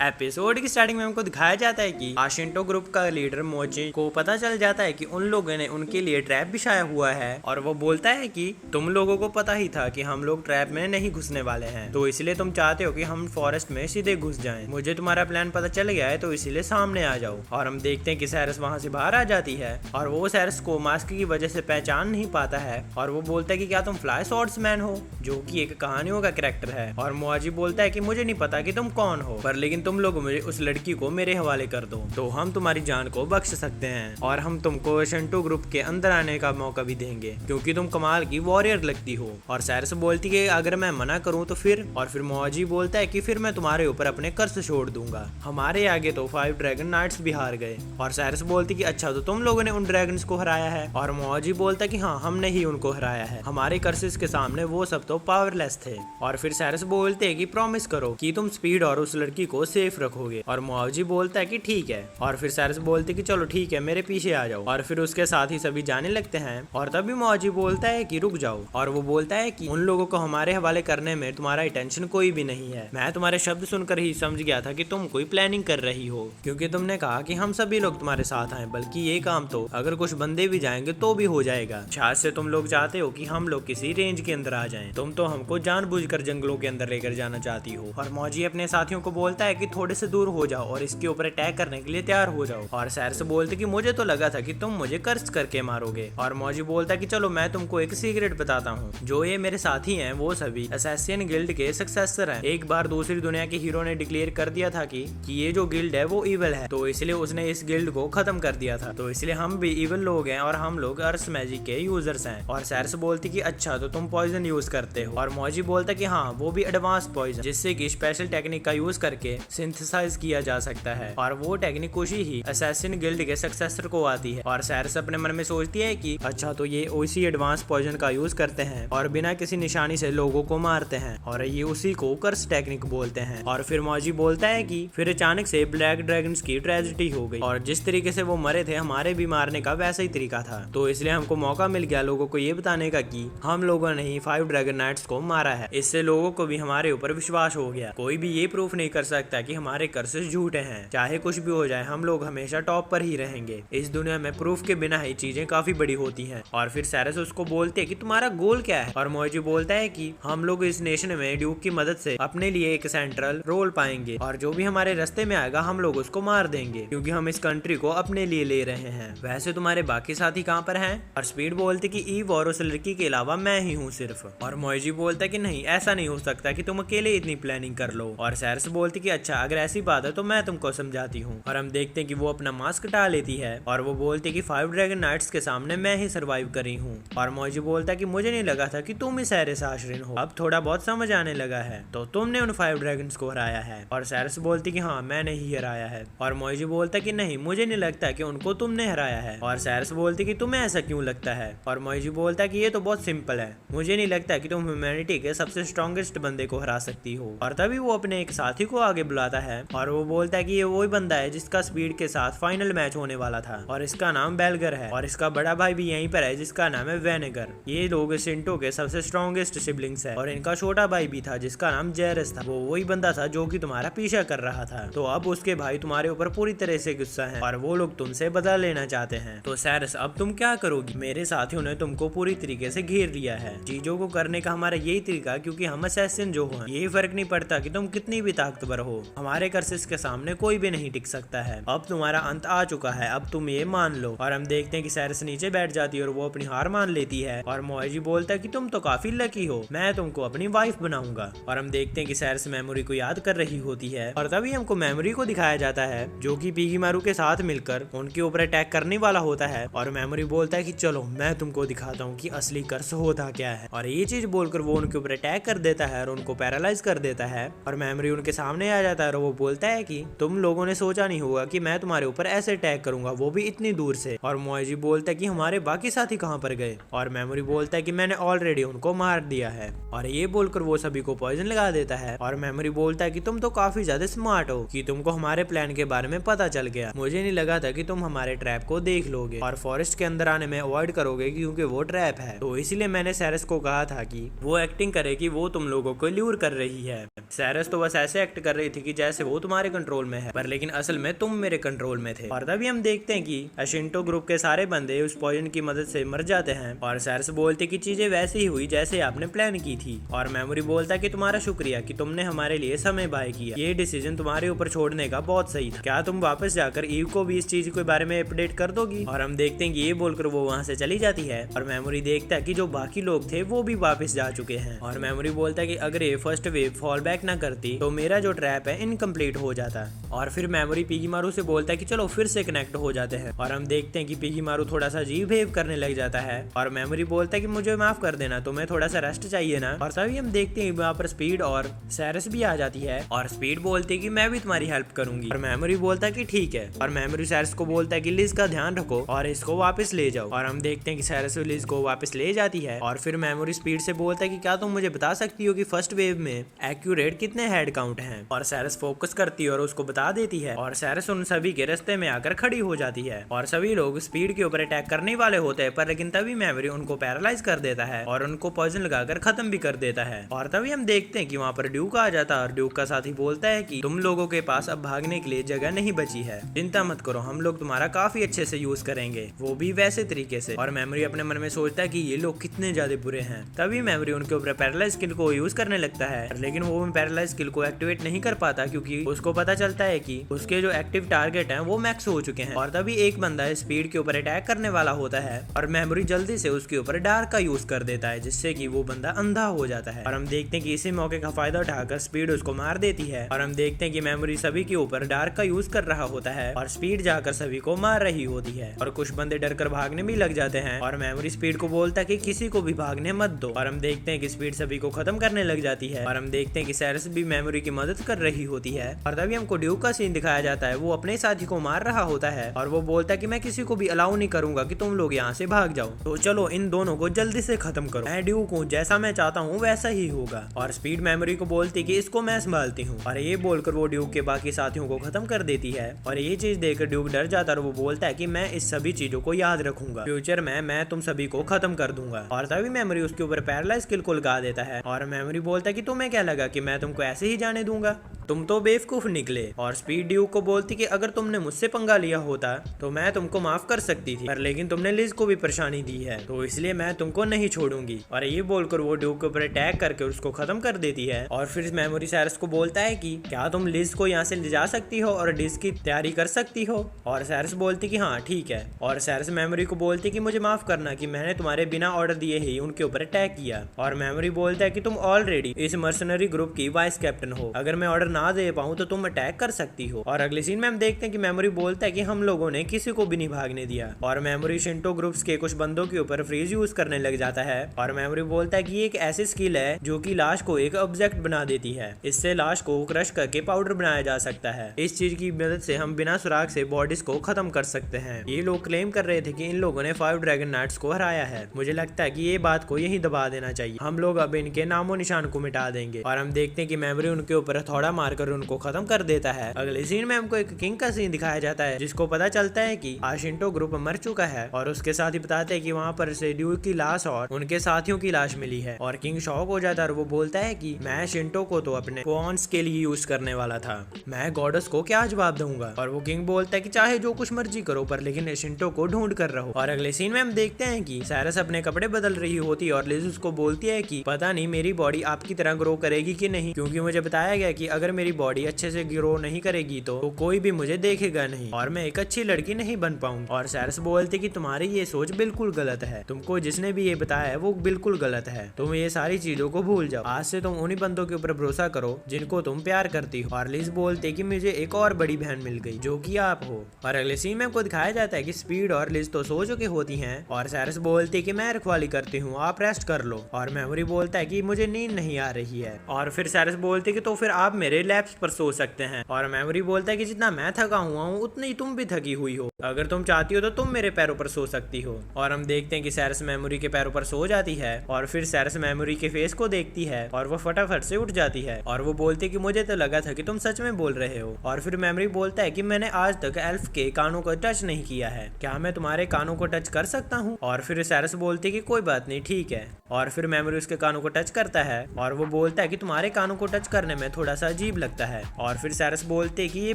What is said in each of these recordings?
Episode की starting में हमको दिखाया जाता है कि आशिंटो ग्रुप का लीडर मोची को पता चल जाता है कि उन लोगों ने उनके लिए ट्रैप बिछाया हुआ है और वो बोलता है कि तुम लोगों को पता ही था कि हम लोग ट्रैप में नहीं घुसने वाले हैं, तो इसलिए तुम चाहते हो कि हम फॉरेस्ट में सीधे घुस जाएं। मुझे तुम्हारा प्लान पता चल गया है, तो इसीलिए सामने आ जाओ। और हम देखते हैं कि सैरस वहाँ से बाहर आ जाती है और वो सैरस को मास्क की वजह से पहचान नहीं पाता है और वो बोलता है कि क्या तुम फ्लाई स्वॉर्ड्समैन हो, जो कि एक कहानियों का कैरेक्टर है। और मुआजी बोलता है कि मुझे नहीं पता कि तुम कौन हो, पर लेकिन तुम लोग मुझे उस लड़की को मेरे हवाले कर दो तो हम तुम्हारी जान को बख्श सकते हैं और हम तुमको आशिंटो ग्रुप के अंदर आने का मौका भी देंगे क्योंकि तुम कमाल की वॉरियर लगती हो। और सैरस बोलती है कि अगर मैं मना करूं तो फिर, और फिर मुआजी बोलता है कि फिर मैं तुम्हारे ऊपर अपने कर्ज छोड़ दूंगा। हमारे आगे तो 5 ड्रैगन नाइट्स भी हार गए। और सैरस बोलती कि अच्छा तो तुम लोगों ने उन ड्रैगन्स को हराया है। और मुआजी बोलता कि हाँ, हमने ही उनको हराया है, हमारे कर्सेस के सामने वो सब तो पावरलेस थे। और फिर सैरस बोलते है कि प्रॉमिस करो कि तुम स्पीड और उस लड़की को सेफ रखोगे। और मुआवजी बोलता है कि ठीक है। और फिर सैरस बोलते कि चलो ठीक है, मेरे पीछे आ जाओ। और फिर उसके साथ ही सभी जाने लगते हैं। और तभी मुआवजी बोलता है कि रुक जाओ। और वो बोलता है कि उन लोगों को हमारे हवाले करने में तुम्हारा इंटेंशन कोई भी नहीं है। मैं तुम्हारे शब्द सुनकर ही समझ गया था कि तुम कोई प्लानिंग कर रही हो, क्योंकि तुमने कहा कि हम सभी लोग तुम्हारे साथ आए, बल्कि ये काम तो अगर कुछ बंदे भी जाएंगे तो भी हो जाएगा। शायद से तुम लोग चाहते हो कि हम लोग किसी रेंज के अंदर आ जाएं। तुम तो हमको जानबूझकर जंगलों के अंदर लेकर जाना चाहती हो। और मौजी अपने साथियों को बोलता है कि थोड़े से दूर हो जाओ और इसके ऊपर अटैक करने के लिए तैयार हो जाओ। और सैरस बोलते कि मुझे तो लगा था कि तुम मुझे कर्ज करके मारोगे। और मौजी बोलता है कि चलो मैं तुमको एक सीक्रेट बताता हूँ, जो ये मेरे साथी हैं वो सभी असैसिन गिल्ड के सक्सेसर हैं। एक बार दूसरी दुनिया के हीरो ने डिक्लेयर कर दिया था कि ये जो गिल्ड है वो इविल है, तो इसलिए उसने इस गिल्ड को खत्म कर दिया था। तो इसलिए हम भी इविल लोग हैं और हम लोग अर्थ मैजिक के यूजर्स हैं। और सैरस बोलती कि अच्छा तो तुम पॉइजन यूज करते हो। और मौजी बोलता कि हाँ, वो भी एडवांस पॉइजन, जिससे कि स्पेशल टेक्निक का यूज करके सिंथेसाइज किया जा सकता है। और वो टेक्निक उसी ही असैसिन गिल्ड के सक्सेसर को आती है। और सैरस अपने मन में सोचती है कि अच्छा तो ये उसी एडवांस पॉइजन का यूज करते हैं और बिना किसी निशानी से लोगों को मारते हैं, और ये उसी को कर्स टेक्निक बोलते हैं। और फिर मौजी बोलता है कि फिर अचानक से ब्लैक ड्रैगन्स की ट्रेजेडी हो गई और जिस तरीके से वो मरे थे हमारे भी मारने का वैसा ही तरीका था, तो इसलिए हमको मौका मिल गया लोगों को ये बताने का कि हम लोगों ने ही 5 ड्रैगन नाइट्स को मारा है। इससे लोगों को भी हमारे ऊपर विश्वास हो गया। कोई भी ये प्रूफ नहीं कर सकता कि हमारे कर्सेस झूठे हैं। चाहे कुछ भी हो जाए, हम लोग हमेशा टॉप पर ही रहेंगे। इस दुनिया में प्रूफ के बिना ही चीजें काफी बड़ी होती हैं। और फिर सैरस उसको बोलते है कि तुम्हारा गोल क्या है। और मौजी बोलता है कि हम लोग इस नेशन में ड्यूक की मदद से अपने लिए एक सेंट्रल रोल पाएंगे और जो भी हमारे रास्ते में आएगा हम लोग उसको मार देंगे, क्योंकि हम इस कंट्री को अपने लिए ले रहे हैं। वैसे तुम्हारे बाकी साथी कहाँ पर हैं? और स्पीड बोलते कि ईव और उस लड़की के अलावा मैं ही हूँ सिर्फ। और मौजी बोलता है कि नहीं, ऐसा नहीं हो सकता कि तुम अकेले इतनी प्लानिंग कर लो। और सैरस बोलती कि अच्छा अगर ऐसी बात है तो मैं तुमको समझाती हूँ। और हम देखते हैं कि वो अपना मास्क हटा लेती है और वो बोलती कि 5 ड्रैगन नाइट्स के सामने मैं ही सरवाइव करी हूँ। और मौजी बोलता है कि मुझे नहीं लगा था कि तुम इस सैरस आश्रिन हो, अब थोड़ा बहुत समझ आने लगा है, तो तुमने उन 5 ड्रैगन्स को हराया है। और सैरस बोलती कि हाँ, मैंने ही हराया है। और मौजी बोलता कि नहीं, मुझे नहीं लगता कि उनको तुमने हराया है। और सैरस बोलती कि तुम्हें ऐसा क्यों लगता है? और मौजी बोलता कि ये तो बहुत सिंपल है, मुझे नहीं लगता कि तुम ह्यूमैनिटी के सबसे स्ट्रॉन्गेस्ट बंदे को हरा सकती हो। और तभी वो अपने एक साथी को आगे बुलाता है और वो बोलता है कि ये वही बंदा है जिसका स्पीड के साथ फाइनल मैच होने वाला था, और इसका नाम बेलगर है और इसका बड़ा भाई भी यहीं पर है जिसका नाम है वेनेगर। ये लोग शिंटो के सबसे स्ट्रॉन्गेस्ट सिबलिंग्स है और इनका छोटा भाई भी था जिसका नाम जेरस था। वो वही बंदा था जो कि तुम्हारा पीछा कर रहा था, तो अब उसके भाई तुम्हारे ऊपर पूरी तरह से गुस्सा है और वो लोग तुमसे बदला लेना चाहते हैं। तो सैरस अब तुम क्या करोगी? मेरे साथियों ने तुमको पूरी तरीके से घेर लिया है। चीजों को करने का हमारा यही तरीका, क्योंकि हम असैसिन जो हैं, ये फर्क नहीं पड़ता कि तुम कितनी भी ताकतवर हो, हमारे कर्सेस के सामने कोई भी नहीं टिक सकता है। अब तुम्हारा अंत आ चुका है, अब तुम ये मान लो। और हम देखते हैं कि सैरस नीचे बैठ जाती है और वो अपनी हार मान लेती है। और मोएजी बोलता है कि तुम तो काफी लकी हो, मैं तुमको अपनी वाइफ बनाऊंगा। और हम देखते हैं कि सैरस मेमोरी को याद कर रही होती है और तभी हमको मेमोरी को दिखाया जाता है जो कि पीगीमारू के साथ मिलकर उनके ऊपर अटैक करने वाला होता है। और मेमोरी बोलता है कि चलो मैं तुमको दिखाता हूँ कि असली कर्स होता क्या है। और ये चीज बोलकर वो उनके ऊपर अटैक कर देता है और उनको पैरालाइज कर देता है। और मेमोरी उनके सामने आ जाता है और वो बोलता है कि तुम लोगों ने सोचा नहीं होगा कि मैं तुम्हारे ऊपर ऐसे अटैक करूंगा, वो भी इतनी दूर से। और मोएजी बोलता है कि हमारे बाकी साथी कहाँ पर गए? और मेमोरी बोलता है कि मैंने ऑलरेडी उनको मार दिया है। और ये बोलकर वो सभी को पॉइजन लगा देता है। और मेमोरी बोलता है कि तुम तो काफी ज्यादा स्मार्ट हो कि तुमको हमारे प्लान के बारे में पता चल गया। मुझे नहीं लगा था कि तुम हमारे ट्रैप को देख लोगे और फॉरेस्ट के अंदर आने में अवॉइड करोगे क्योंकि वो ट्रैप है, तो इसलिए मैंने सैरस को कहा था कि वो एक्टिंग करे कि वो तुम लोगों को ल्यूर कर रही है। सैरस तो बस ऐसे एक्ट कर रही थी कि कि जैसे वो तुम्हारे कंट्रोल में है, पर लेकिन असल में तुम मेरे कंट्रोल में थे। और तभी हम देखते हैं कि एशिंटो ग्रुप के सारे बंदे उस पॉइजन की मदद से मर जाते हैं और सैरस बोलते कि चीजें वैसे ही हुई जैसे आपने प्लान की थी। और मेमोरी बोलता कि तुम्हारा शुक्रिया कि तुमने हमारे लिए समय बाय किया, ये डिसीजन तुम्हारे ऊपर छोड़ने का बहुत सही था। क्या तुम वापस जाकर ईव को भी इस चीज के बारे में अपडेट कर दोगी? और हम देखते हैं कि ये बोलकर वो वहाँ से चली जाती है और मेमोरी देखता है कि जो बाकी लोग थे वो भी वापस जा चुके हैं। और मेमोरी बोलता है कि अगर ये फर्स्ट वेव फॉल बैक ना करती तो मेरा जो ट्रैप है इनकम्प्लीट हो जाता। और फिर मेमोरी पिगीमारू से बोलता है कि चलो फिर से कनेक्ट हो जाते हैं। और हम देखते हैं कि पिगीमारू थोड़ा सा अजीब बिहेव करने लग जाता है और मेमोरी बोलता है कि मुझे माफ कर देना, तुम्हें थोड़ा सा रेस्ट चाहिए ना। और तभी हम देखते हैं वहाँ पर स्पीड और सैरस भी आ जाती है और स्पीड बोलती है कि मैं भी तुम्हारी हेल्प करूंगी। और मेमोरी बोलता है कि ठीक है। और मेमोरी सैरस को बोलता है कि लिज का ध्यान रखो और इसको वापस ले जाओ। और हम देखते हैं कि सैरस लिज को वापस ले जाती है। और फिर मेमोरी स्पीड से बोलता है कि क्या तुम मुझे बता सकती हो कि फर्स्ट वेव में एक्यूरेट कितने हेड काउंट हैं? और सैरस फोकस करती है और उसको बता देती है और सैरस उन सभी के रास्ते में आकर खड़ी हो जाती है और सभी लोग स्पीड के ऊपर अटैक करने वाले होते हैं, पर लेकिन तभी मेमोरी उनको पैरालाइज कर देता है और उनको पॉइजन लगाकर खत्म भी कर देता है। और तभी हम देखते हैं कि वहाँ पर ड्यूक आ जाता है और ड्यूक का साथी बोलता है कि तुम लोगों के पास अब भागने के लिए जगह नहीं बची है, चिंता मत करो, हम लोग तुम्हारा काफी अच्छे से यूज करेंगे, वो भी वैसे तरीके से। और मेमोरी अपने मन में सोचता है कि ये लोग कितने ज्यादा बुरे हैं। तभी मेमोरी उनके ऊपर पैरालाइज स्किल को यूज करने लगता है, लेकिन वो पैरालाइज स्किल को एक्टिवेट नहीं कर पाता क्योंकि उसको पता चलता है कि उसके जो एक्टिव टारगेट हैं वो मैक्स हो चुके हैं। और तभी एक बंदा स्पीड के ऊपर अटैक करने वाला होता है और मेमोरी जल्दी से उसके ऊपर डार्क का यूज कर देता है जिससे कि वो बंदा अंधा हो जाता है। और हम देखते हैं कि इसी मौके का फायदा उठाकर स्पीड उसको मार देती है। और हम देखते हैं कि मेमोरी सभी के ऊपर डार्क का यूज कर रहा होता है और स्पीड जाकर सभी को मार रही होती है और कुछ बंदे डरकर भागने भी लग जाते हैं। और मेमोरी स्पीड को बोलता है कि किसी को भी भागने मत दो। और हम देखते हैं कि स्पीड सभी को खत्म करने लग जाती है और हम देखते हैं कि सैरस भी मेमोरी की मदद कर रही होती है। और तभी हमको ड्यूक का सीन दिखाया जाता है, वो अपने साथी को मार रहा होता है और वो बोलता है कि मैं किसी को भी अलाउ नहीं करूंगा कि तुम लोग यहाँ से भाग जाओ, तो चलो इन दोनों को जल्दी से खत्म करो, मैं ड्यूक हूँ, जैसा मैं चाहता हूँ वैसा ही होगा। और स्पीड मेमोरी को बोलती कि इसको मैं संभालती हूँ और ये बोलकर वो ड्यूक के बाकी साथियों को खत्म कर देती है। और ये चीज देखकर ड्यूक डर जाता है और वो बोलता है कि मैं इस सभी चीजों को याद रखूंगा, फ्यूचर में मैं तुम सभी को खत्म कर दूंगा। और तभी मेमोरी उसके ऊपर पैरालाइज स्किल को लगा देता है और मेमोरी बोलता है कि तुम्हें क्या लगा कि मैं तुमको ऐसे ही जाने दूंगा, तुम तो बेवकूफ निकले। और स्पीड ड्यूक को बोलती कि अगर तुमने मुझसे पंगा लिया होता तो मैं तुमको माफ कर सकती थी, पर लेकिन तुमने लिज को भी परेशानी दी है तो इसलिए मैं तुमको नहीं छोड़ूंगी। और ये बोलकर वो ड्यूक के ऊपर अटैक करके उसको खत्म कर देती है। और फिर मेमोरी सैरस को बोलता है कि क्या तुम लिज को यहाँ से ले जा सकती हो और डिस की तैयारी कर सकती हो? और सैरस बोलती कि हाँ ठीक है। और सैरस मेमोरी को बोलती कि मुझे माफ करना कि मैंने तुम्हारे बिना ऑर्डर दिए ही उनके ऊपर अटैक किया। और मेमोरी बोलता है कि तुम ऑलरेडी इस मर्सनरी ग्रुप की वाइस कैप्टन हो, अगर मैं ऑर्डर ना दे पाऊँ तो तुम अटैक कर सकती हो। और अगले सीन में हम देखते हैं कि मेमोरी बोलता है कि हम लोगों ने किसी को भी नहीं भागने दिया। और मेमोरी शिंटो ग्रुप्स के कुछ बंदों के ऊपर फ्रीज यूज करने लग जाता है और मेमोरी बोलता है कि ये एक ऐसी स्किल है जो कि लाश को एक ऑब्जेक्ट बना देती है, इससे लाश को क्रश करके पाउडर बनाया जा सकता है। इस चीज की मदद से हम बिना सुराग से बॉडीज को खत्म कर सकते हैं। ये लोग क्लेम कर रहे थे कि इन लोगों ने 5 ड्रैगन नाइट्स को हराया है। मुझे लगता है कि ये बात को यही दबा देना चाहिए, हम लोग अब इनके नामो निशान को मिटा देंगे। और हम देखते हैं कि मेमोरी उनके ऊपर हथौड़ा मारकर उनको खत्म कर देता है। अगले सीन में हमको एक किंग का सीन दिखाया जाता है जिसको पता चलता है कि आशिंटो ग्रुप मर चुका है और उसके साथ ही बताते हैं कि वहाँ पर से ड्यूक की लाश और उनके साथियों की लाश मिली है। और किंग शॉक हो जाता है और वो बोलता है कि मैं शिंटो को तो अपने पॉन्स के लिए यूज करने वाला था, मैं गॉडेस को क्या जवाब दूंगा। और वो किंग बोलता है कि चाहे जो कुछ मर्जी करो पर लेकिन शिंटो को ढूंढ कर रहो। और अगले सीन में हम देखते हैं कि सैरस अपने कपड़े बदल रही होती है और लिज उसको बोलती है कि पता नहीं मेरी बॉडी आपकी तरह ग्रो करेगी कि नहीं, क्योंकि मुझे बताया गया कि अगर मेरी बॉडी अच्छे से ग्रो नहीं करेगी तो कोई भी मुझे देखेगा नहीं और मैं एक अच्छी लड़की नहीं बन पाऊंगी। और सैरस बोलती कि तुम्हारी ये सोच बिल्कुल गलत है, तुमको जिसने भी ये बताया है वो बिल्कुल गलत है, तुम ये सारी चीजों को भूल जाओ, आज से तुम उन्हीं बंदों के ऊपर भरोसा करो जिनको तुम प्यार करती हो। और लिज बोलते कि मुझे एक और बड़ी बहन मिल गई जो कि आप हो। और अगले सीन में हमको दिखाया जाता है कि स्पीड और लिज तो सो चुकी होती हैं और सैरस बोलती कि मैं रखवाली करती हूँ, आप रेस्ट कर लो। और मेमोरी बोलता है कि मुझे नींद नहीं आ रही है। और फिर सैरस बोलती कि तो फिर आप मेरे लैप्स पर सो सकते हैं। और मेमोरी बोलता है कि जितना मैं थका हुआ हूँ उतनी तुम भी थकी हुई हो। अगर तुम चाहती हो तो तुम मेरे पैरों पर सो सकती हो। और हम देखते हैं कि सैरस मेमोरी के पैरों पर सो जाती है और फिर सैरस मेमोरी के फेस को देखती है और वो फटाफट से उठ जाती है और वो बोलती है कि मुझे तो लगा था कि तुम सच में बोल रहे हो। और फिर मेमोरी बोलता है कि मैंने आज तक एल्फ के कानों को टच नहीं किया है, क्या मैं तुम्हारे कानों को टच कर सकता हूँ? और फिर सैरस बोलती है कि कोई बात नहीं, ठीक है। और फिर मेमोरी उसके कानों को टच करता है और वो बोलता है कि तुम्हारे कानों को टच करने में थोड़ा सा अजीब लगता है। और फिर सैरस बोलते हैं कि ये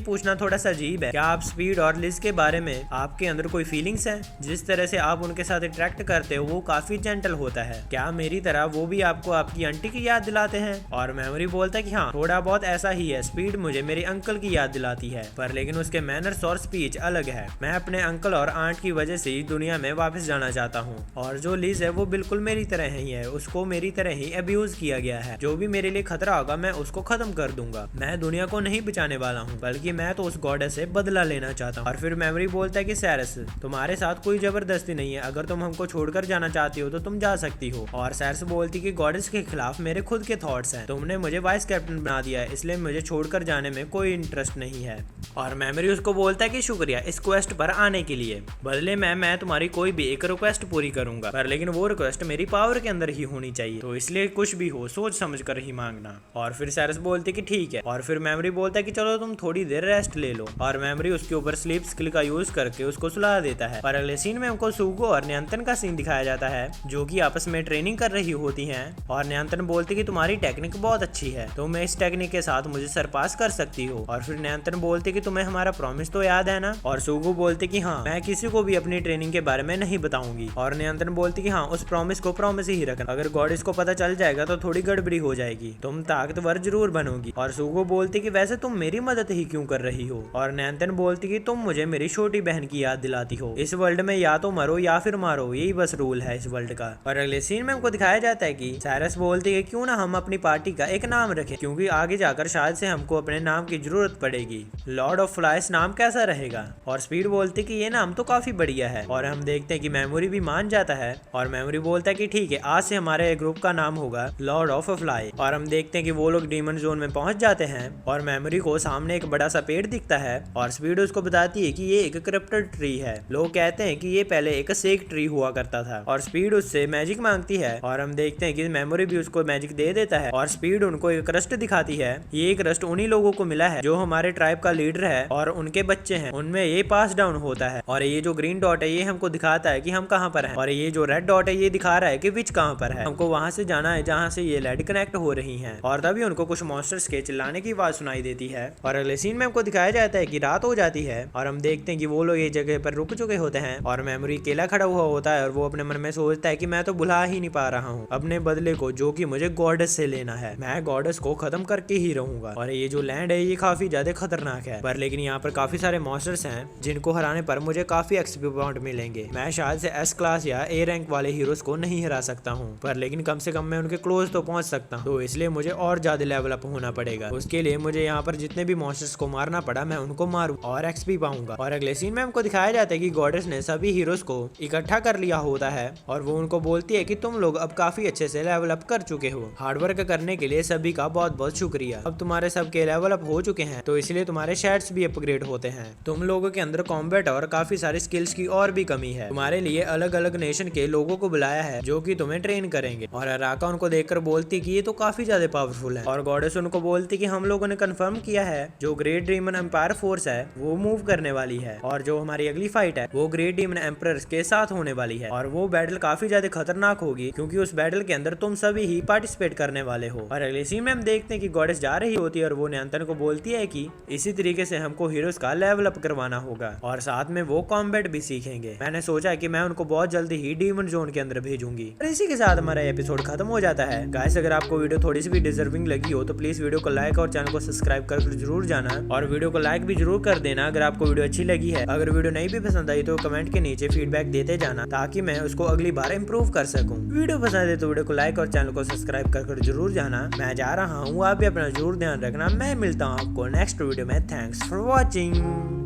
पूछना थोड़ा सा अजीब है, क्या आप स्पीड और लिज के बारे में आपके अंदर कोई फीलिंग्स है? जिस तरह से आप उनके साथ इंटरेक्ट करते हो वो काफी जेंटल होता है, क्या मेरी तरह वो भी आपको आपकी आंटी की याद दिलाते हैं? और मेमोरी बोलता है कि हाँ, थोड़ा बहुत ऐसा ही है, स्पीड मुझे मेरे अंकल की याद दिलाती है, पर लेकिन उसके मैनर्स और स्पीच अलग है। मैं अपने अंकल और आंट की वजह से दुनिया में वापस जाना चाहता हूँ। और जो लिज है वो बिल्कुल मेरी तरह ही है, उसको मेरी तरह ही अब्यूज किया गया है। जो भी मेरे लिए खतरा होगा मैं उसको खत्म कर दूंगा। मैं दुनिया को नहीं बचाने वाला हूँ, बल्कि मैं तो उस गॉडेस से बदला लेना चाहता हूँ। और फिर मेमोरी बोलता है कि सैरस, तुम्हारे साथ कोई जबरदस्ती नहीं है, अगर तुम हमको छोड़कर जाना चाहती हो तो तुम जा सकती हो। और सैरस बोलती कि गॉडेस के खिलाफ मेरे खुद के थॉट्स हैं, तुमने मुझे वाइस कैप्टन बना दिया है, इसलिए मुझे छोड़कर जाने में कोई इंटरेस्ट नहीं है। और मेमोरी उसको बोलता है कि शुक्रिया इस क्वेस्ट पर आने के लिए, बदले में मैं तुम्हारी कोई भी एक रिक्वेस्ट पूरी करूंगा, पर लेकिन वो रिक्वेस्ट मेरी पावर के अंदर ही होनी चाहिए, तो इसलिए कुछ भी हो सोच समझ कर ही मांगना। और फिर सैरस बोलती कि ठीक है। और फिर मेमोरी बोलता है कि चलो तुम थोड़ी देर रेस्ट ले लो। और मेमोरी उसके ऊपर स्लीप स्किल का यूज करके उसको सुला देता है। और अगले सीन में हमको सुगो और न्यंतन का सीन दिखाया जाता है, जो कि आपस में ट्रेनिंग कर रही होती हैं। और न्यंतन बोलती कि तुम्हारी टेक्निक बहुत अच्छी है, तुम इस टेक्निक के साथ मुझे सरपास कर सकती हो। और फिर न्यंतन बोलती कि तुम्हें हमारा प्रॉमिस तो याद है ना? और सुगो बोलती कि हाँ, मैं किसी को भी अपनी ट्रेनिंग के बारे में नहीं बताऊंगी। और न्यंतन बोलती कि हाँ, उस प्रॉमिस को प्रॉमिस ही रखना, अगर गॉडेस को पता चल जाएगा तो थोड़ी गड़बड़ी हो जाएगी, तुम ताकतवर जरूर बनोगी। और सुगो बोलती कि वैसे तुम मेरी मदद ही क्यों कर रही हो? और न्यंतन बोलती कि तुम मुझे मेरी छोटी बहन की याद दिलाती हो, इस वर्ल्ड में या तो मरो या फिर मारो, यही बस रूल है इस वर्ल्ड का। और अगले सीन में हमको दिखाया जाता है कि सैरस बोलती है क्यों ना हम अपनी पार्टी का एक नाम रखें, क्योंकि आगे जाकर शायद से हमको अपने नाम की जरूरत पड़ेगी। लॉर्ड ऑफ फ्लाइज नाम कैसा रहेगा? और स्पीड बोलती कि ये नाम तो काफी बढ़िया है। और हम देखते हैं कि मेमोरी भी मान जाता है और मेमोरी बोलता है कि ठीक है, आज से हमारे ग्रुप का नाम होगा लॉर्ड ऑफ फ्लाई। और हम देखते हैं कि वो लोग डीमन जोन में पहुंच जाते हैं और मेमोरी को सामने एक बड़ा सा पेड़ दिखता है और स्पीड उसको बताती है कि ये एक करप्टेड ट्री है। लोग कहते हैं कि ये पहले एक सेक ट्री हुआ करता था। और स्पीड उससे मैजिक मांगती है और हम देखते हैं कि मेमोरी भी उसको मैजिक दे देता है। और स्पीड उनको एक रस्ट दिखाती है, ये एक रस्ट उन्हीं लोगों को मिला है जो हमारे ट्राइब का लीडर है और उनके बच्चे हैं, उनमें ये पास डाउन होता है। और ये जो ग्रीन डॉट है ये हमको दिखाता है कि हम कहाँ पर हैं, और ये जो रेड डॉट है ये दिखा रहा है कि विच कहाँ पर है। हमको वहां से जाना है जहाँ से ये लेड कनेक्ट हो रही हैं। और तभी उनको कुछ मॉन्स्टर्स के चिल्लाने की आवाज सुनाई देती है। और अगले सीन में हमको दिखाया जाता है कि रात हो जाती है और हम देखते हैं कि वो लोग ये जगह पर रुक चुके होते हैं और मेमोरी अकेला खड़ा हुआ होता है और वो अपने मन में सोचता है कि मैं तो भुला ही नहीं पा रहा हूँ अपने बदले को, जो कि मुझे गॉडेस से लेना है। मैं गॉडेस को खत्म करके ही रहूंगा। और ये जो लैंड है ये काफी ज्यादा खतरनाक है, पर लेकिन यहाँ पर काफी सारे मॉन्स्टर्स हैं जिनको हराने पर मुझे काफी एक्सपी पॉइंट मिलेंगे। मैं शायद से एस क्लास या ए रैंक वाले हीरोज को नहीं हरा सकता हूँ, पर लेकिन कम से कम मैं उनके क्लोज तो पहुंच सकता हूँ, तो इसलिए मुझे और ज्यादा लेवल अप होना पड़ेगा। उसके लिए मुझे यहाँ पर जितने भी मॉन्स्टर्स को मारना पड़ा मैं उनको मारूं और एक्सपी पाऊंगा। और अगले सीन में हमको दिखाया जाता है कि गॉडेस ने सभी हीरोज को इकट्ठा कर लिया होता है और वो उनको बोलती है कि तुम लोग अब काफी अच्छे से लेवल अप कर चुके हो, हार्डवर्क करने के लिए सभी का बहुत बहुत शुक्रिया। अब तुम्हारे सबके लेवल अप हो चुके हैं, तो इसलिए तुम्हारे शैट्स भी अपग्रेड होते हैं। तुम लोगों के अंदर कॉम्बैट और काफी सारी स्किल्स की और भी कमी है। तुम्हारे लिए अलग अलग नेशन के लोगों को बुलाया है जो कि तुम्हें ट्रेन करेंगे। और अराका उनको देखकर बोलती कि ये तो काफी ज्यादा पावरफुल है। और गॉडेस उनको बोलती कि हम लोगों ने कंफर्म किया है जो ग्रेट डीमन एम्पायर फोर्स है वो मूव करने वाली है, और जो हमारी अगली फाइट है वो ग्रेट डीमन एम्परर्स के साथ होने वाली है। और वो बैटल काफी ज्यादा खतरनाक होगी क्योंकि उस बैटल के अंदर तुम सभी ही पार्टिसिपेट करने वाले हो। और अगले सीन में हम देखते हैं कि गॉडेस जा रही होती है और वो न्यंतन को बोलती है कि इसी तरीके से हमको हीरोज का लेवल अप करवाना होगा और साथ में वो कॉम्बैट भी सीखेंगे। मैंने सोचा कि मैं उनको बहुत जल्दी ही डीमन जोन के अंदर भेजूंगी। और इसी के साथ हमारा एपिसोड खत्म हो जाता है। गाइस, अगर आपको वीडियो थोड़ी सी भी डिजर्विंग लगी हो तो प्लीज वीडियो को लाइक और चैनल को सब्सक्राइब कर जरूर जाना, और वीडियो को लाइक भी जरूर कर देना अगर आपको वीडियो अच्छी लगी है। अगर वीडियो नहीं भी पसंद आई तो कमेंट के नीचे फीडबैक देते जाना ताकि मैं उसको अगली बार इंप्रूव कर सकूं। वीडियो पसंद है तो वीडियो को लाइक और चैनल को सब्सक्राइब कर जरूर जाना। मैं जा रहा हूँ, आप भी अपना जरूर ध्यान रखना। मैं मिलता हूँ आपको नेक्स्ट वीडियो में। Thanks for watching.